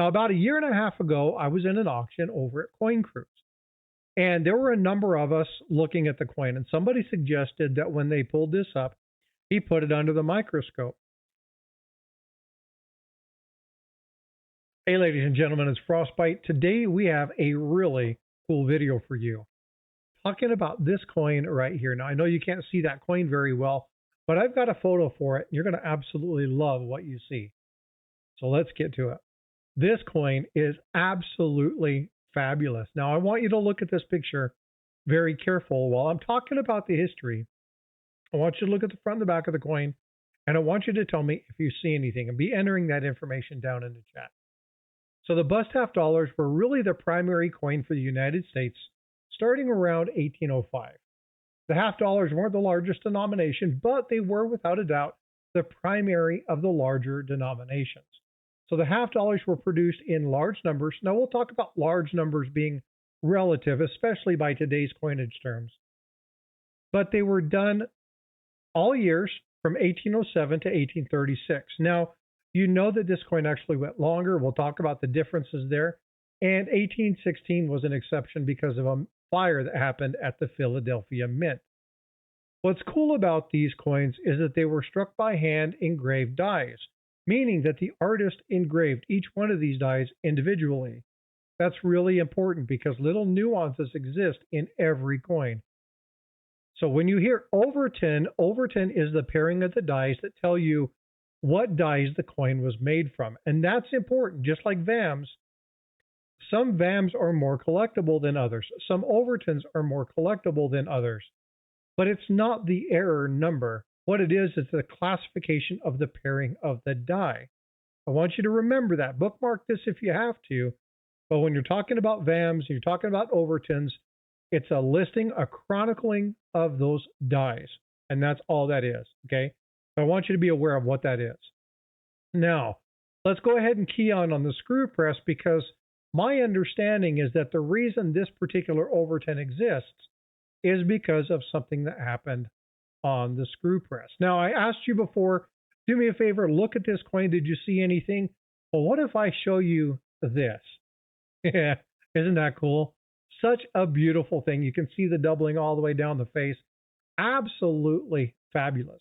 Now, about a year and a half ago, I was in an auction over at Coin Cruise. And there were a number of us looking at the coin. And somebody suggested that when they pulled this up, he put it under the microscope. Hey, ladies and gentlemen, it's Frostbyte. Today we have a really cool video for you. Talking about this coin right here. Now, I know you can't see that coin very well, but I've got a photo for it. You're going to absolutely love what you see. So let's get to it. This coin is absolutely fabulous. Now, I want you to look at this picture very careful. While I'm talking about the history, I want you to look at the front and the back of the coin, and I want you to tell me if you see anything, and be entering that information down in the chat. So the bust half dollars were really the primary coin for the United States starting around 1805. The half dollars weren't the largest denomination, but they were without a doubt the primary of the larger denominations. So the half dollars were produced in large numbers. Now we'll talk about large numbers being relative, especially by today's coinage terms. But they were done all years from 1807 to 1836. Now, you know that this coin actually went longer. We'll talk about the differences there. And 1816 was an exception because of a fire that happened at the Philadelphia Mint. What's cool about these coins is that they were struck by hand engraved dies, meaning that the artist engraved each one of these dies individually. That's really important because little nuances exist in every coin. So when you hear Overton, Overton is the pairing of the dies that tell you what dies the coin was made from. And that's important, just like VAMs. Some VAMs are more collectible than others. Some Overtons are more collectible than others. But it's not the error number. What it is the classification of the pairing of the die. I want you to remember that. Bookmark this if you have to. But when you're talking about VAMs, you're talking about Overtons, it's a listing, a chronicling of those dies. And that's all that is. Okay? I want you to be aware of what that is. Now, let's go ahead and key on the screw press, because my understanding is that the reason this particular Overton exists is because of something that happened on the screw press. Now, I asked you before, do me a favor, look at this coin. Did you see anything? Well, what if I show you this? Yeah, isn't that cool? Such a beautiful thing. You can see the doubling all the way down the face. Absolutely fabulous.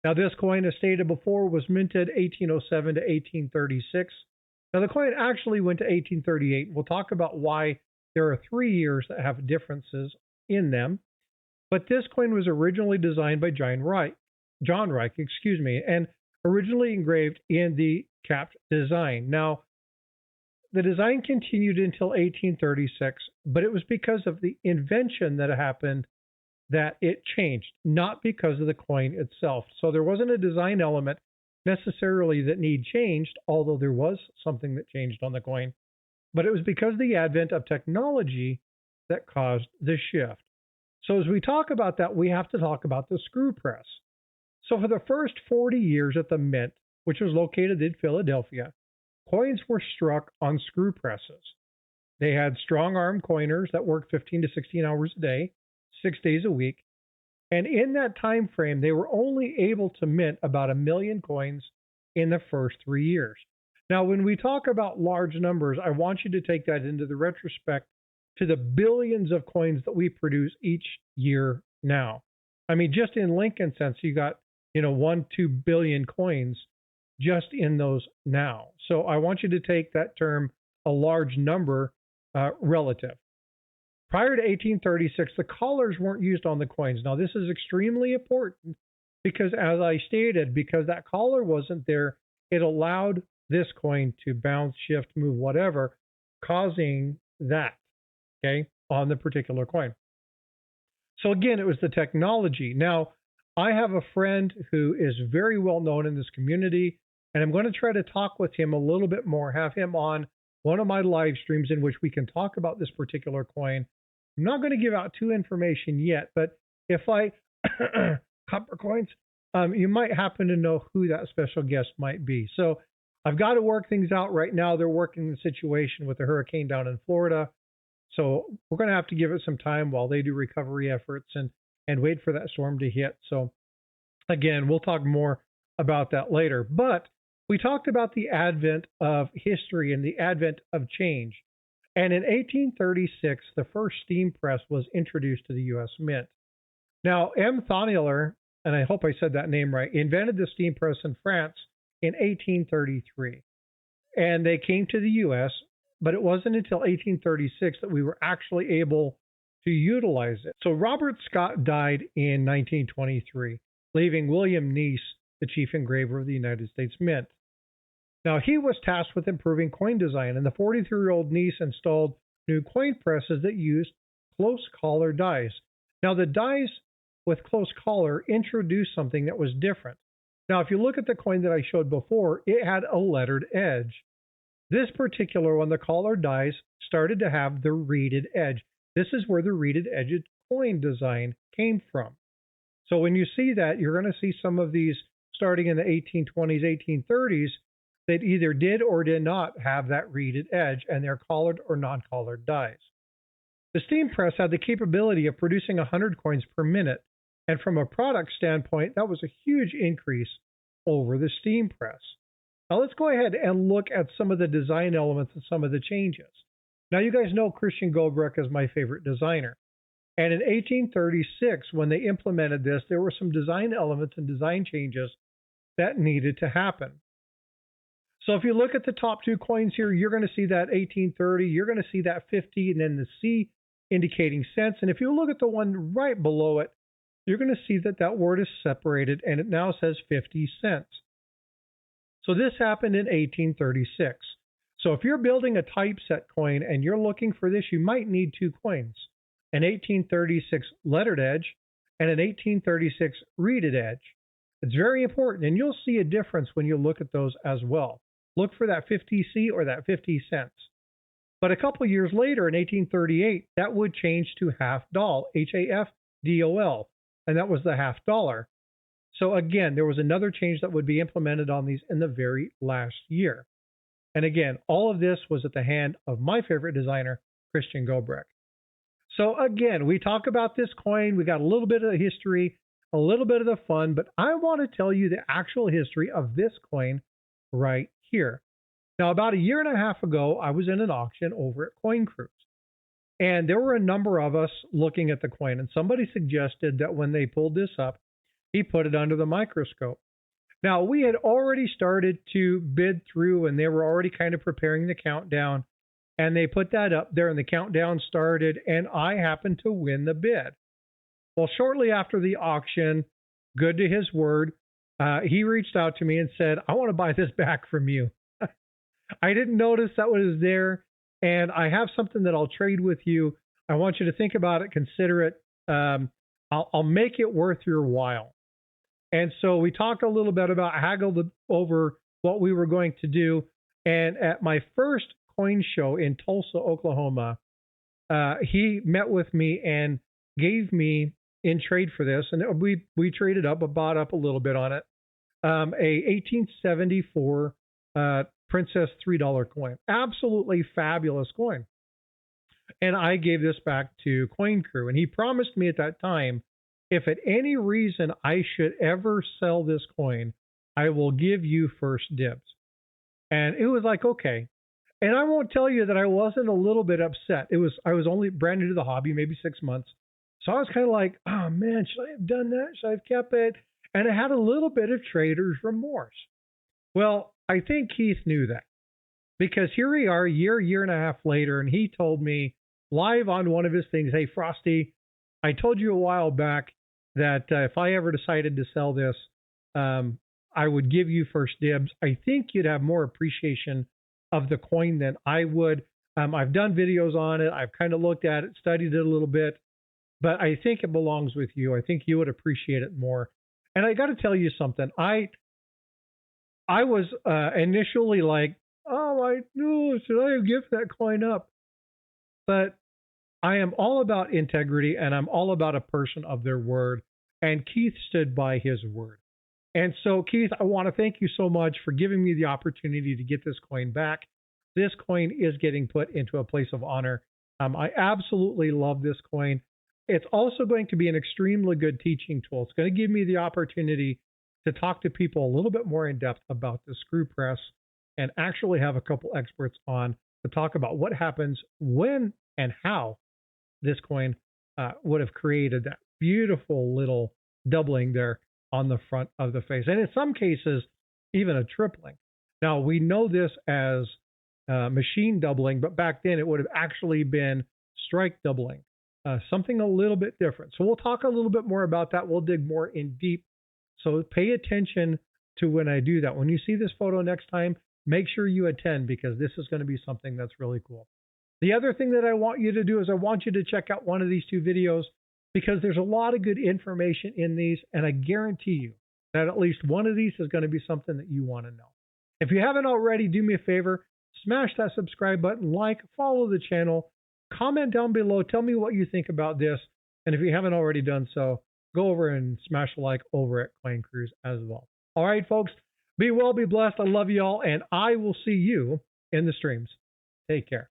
Now, this coin, as stated before, was minted 1807 to 1836. Now, the coin actually went to 1838. We'll talk about why there are 3 years that have differences in them. But this coin was originally designed by John Reich, and originally engraved in the capped design. Now, the design continued until 1836, but it was because of the invention that happened that it changed, not because of the coin itself. So there wasn't a design element necessarily that need changed, although there was something that changed on the coin. But it was because of the advent of technology that caused the shift. So as we talk about that, we have to talk about the screw press. So for the first 40 years at the Mint, which was located in Philadelphia, coins were struck on screw presses. They had strong arm coiners that worked 15 to 16 hours a day, 6 days a week. And in that time frame, they were only able to mint about 1 million coins in the first 3 years. Now, when we talk about large numbers, I want you to take that into the retrospect to the billions of coins that we produce each year now. I mean, just in Lincoln cents, you got, 1-2 billion coins just in those now. So I want you to take that term, a large number, relative. Prior to 1836, the collars weren't used on the coins. Now, this is extremely important because, as I stated, because that collar wasn't there, it allowed this coin to bounce, shift, move, whatever, causing that, okay, on the particular coin. So again, it was the technology. Now, I have a friend who is very well known in this community, and I'm going to try to talk with him a little bit more, have him on one of my live streams in which we can talk about this particular coin. I'm not going to give out too information yet, but if I copper coins, you might happen to know who that special guest might be. So I've got to work things out right now. They're working the situation with the hurricane down in Florida. So we're going to have to give it some time while they do recovery efforts and wait for that storm to hit. So again, we'll talk more about that later. But We talked about the advent of history and the advent of change. And in 1836, the first steam press was introduced to the U.S. Mint. Now, M. Thoneuiller, and I hope I said that name right, invented the steam press in France in 1833. And they came to the U.S., but it wasn't until 1836 that we were actually able to utilize it. So Robert Scott died in 1923, leaving William Neese the chief engraver of the United States Mint. Now, he was tasked with improving coin design, and the 43-year-old Neese installed new coin presses that used close collar dies. Now, the dies with close collar introduced something that was different. Now, if you look at the coin that I showed before, it had a lettered edge. This particular one, the collar dies, started to have the reeded edge. This is where the reeded edged coin design came from. So when you see that, you're going to see some of these starting in the 1820s, 1830s, that either did or did not have that reeded edge, and they're collared or non-collared dies. The steam press had the capability of producing 100 coins per minute, and from a product standpoint, that was a huge increase over the steam press. Now let's go ahead and look at some of the design elements and some of the changes. Now you guys know Christian Goldbrecht is my favorite designer. And in 1836, when they implemented this, there were some design elements and design changes that needed to happen. So if you look at the top two coins here, you're going to see that 1830, you're going to see that 50, and then the C indicating cents. And if you look at the one right below it, you're going to see that that word is separated and it now says 50 cents. So this happened in 1836. So if you're building a typeset coin and you're looking for this, you might need two coins, an 1836 lettered edge and an 1836 reeded edge. It's very important, and you'll see a difference when you look at those as well. Look for that 50C or that 50 cents. But a couple years later, in 1838, that would change to half doll, HAFDOL, and that was the half dollar. So again, there was another change that would be implemented on these in the very last year. And again, all of this was at the hand of my favorite designer, Christian Goldbrecht. So again, we talk about this coin. We got a little bit of the history, a little bit of the fun, but I want to tell you the actual history of this coin right here. Now, about a year and a half ago, I was in an auction over at Coin Cruise, and there were a number of us looking at the coin, and somebody suggested that when they pulled this up, he put it under the microscope. Now, we had already started to bid through, and they were already kind of preparing the countdown, and they put that up there, and the countdown started, and I happened to win the bid. Well, shortly after the auction, good to his word, he reached out to me and said, I want to buy this back from you. I didn't notice that was there, and I have something that I'll trade with you. I want you to think about it, consider it. I'll make it worth your while. And so we talked a little bit about haggled over what we were going to do. And at my first coin show in Tulsa, Oklahoma, he met with me and gave me in trade for this, and we traded up, but bought up a little bit on it, a 1874 Princess $3 coin. Absolutely fabulous coin. And I gave this back to Coin Crew, and he promised me at that time, if at any reason I should ever sell this coin, I will give you first dibs. And it was like, okay. And I won't tell you that I wasn't a little bit upset. I was only brand new to the hobby, maybe 6 months. So I was kind of like, oh man, should I have done that? Should I have kept it? And I had a little bit of trader's remorse. Well, I think Keith knew that, because here we are year and a half later, and he told me live on one of his things, hey, Frosty, I told you a while back that if I ever decided to sell this, I would give you first dibs. I think you'd have more appreciation of the coin than I would. I've done videos on it. I've kind of looked at it, studied it a little bit, but I think it belongs with you. I think you would appreciate it more. And I got to tell you something. I was initially like, oh, I knew, should I give that coin up? But I am all about integrity, and I'm all about a person of their word. And Keith stood by his word. And so, Keith, I want to thank you so much for giving me the opportunity to get this coin back. This coin is getting put into a place of honor. I absolutely love this coin. It's also going to be an extremely good teaching tool. It's going to give me the opportunity to talk to people a little bit more in depth about the screw press and actually have a couple experts on to talk about what happens when and how this coin would have created that beautiful little doubling there on the front of the face. And in some cases, even a tripling. Now, we know this as machine doubling, but back then it would have actually been strike doubling, something a little bit different. So we'll talk a little bit more about that. We'll dig more in deep. So pay attention to when I do that. When you see this photo next time, make sure you attend because this is going to be something that's really cool. The other thing that I want you to do is I want you to check out one of these two videos because there's a lot of good information in these, and I guarantee you that at least one of these is going to be something that you want to know. If you haven't already, do me a favor, smash that subscribe button, like, follow the channel, comment down below, tell me what you think about this, and if you haven't already done so, go over and smash a like over at Coin Cruise as well. All right, folks, be well, be blessed. I love you all, and I will see you in the streams. Take care.